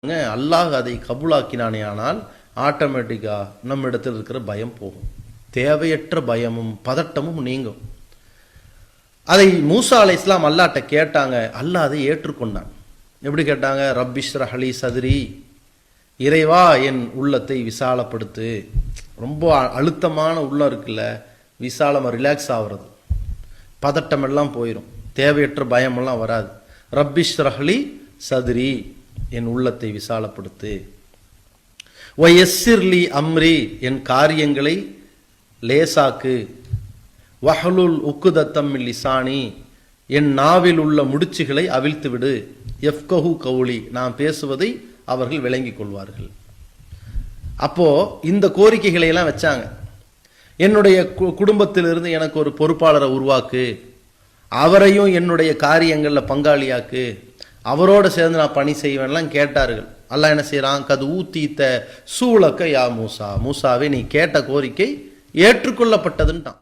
அல்லாஹ் அதை கபூலாக்கினானே ஆனால் ஆட்டோமேட்டிக்கா நம்ம இடத்துல இருக்கிற பயம் போகும், தேவையற்ற பயமும் பதட்டமும் நீங்கும். அதை மூசா அலைஹிஸ்ஸலாம் அல்லாஹ்ட்ட கேட்டாங்க, அல்லாஹ் அதை ஏற்றுக்கொண்டான். எப்படி கேட்டாங்க? ரப்பிஷ்ரஹ் லி சத்ரி, இறைவா என் உள்ளத்தை விசாலப்படுத்து. ரொம்ப அழுத்தமான உள்ளம் இருக்குல்ல, விசாலமாக ரிலாக்ஸ் ஆகுறது, பதட்டம் எல்லாம் போயிடும், தேவையற்ற பயமெல்லாம் வராது. ரப்பிஷ்ரஹ் லி சத்ரி, என் உள்ளத்தை விசாலப்படுத்து. வயஸ்ஸிர்லி அம்ரி, என் காரியங்களை லேசாக்கு. வஹலுல் உக்குதத்தம் மின் லிசானி, என் நாவில் உள்ள முடிச்சுகளை அவிழ்த்து விடு. யஃப்கஹு கௌலி, நான் பேசுவதை அவர்கள் விளங்கிக் கொள்வார்கள். அப்போ இந்த கோரிக்கைகளை எல்லாம் வச்சாங்க. என்னுடைய குடும்பத்திலிருந்து எனக்கு ஒரு பொறுப்பாளரை உருவாக்கு, அவரையும் என்னுடைய காரியங்களில் பங்காளியாக்கு, அவரோட சேர்ந்து நான் பணி செய்வேன்லாம் கேட்டார்கள். அல்லாஹ் என்ன செய்யறான்? கது ஊத்தீத்த சூழக்க யா மூசா, மூசாவே நீ கேட்ட கோரிக்கை ஏற்றுக்கொள்ளப்பட்டதுன்ட்டான்.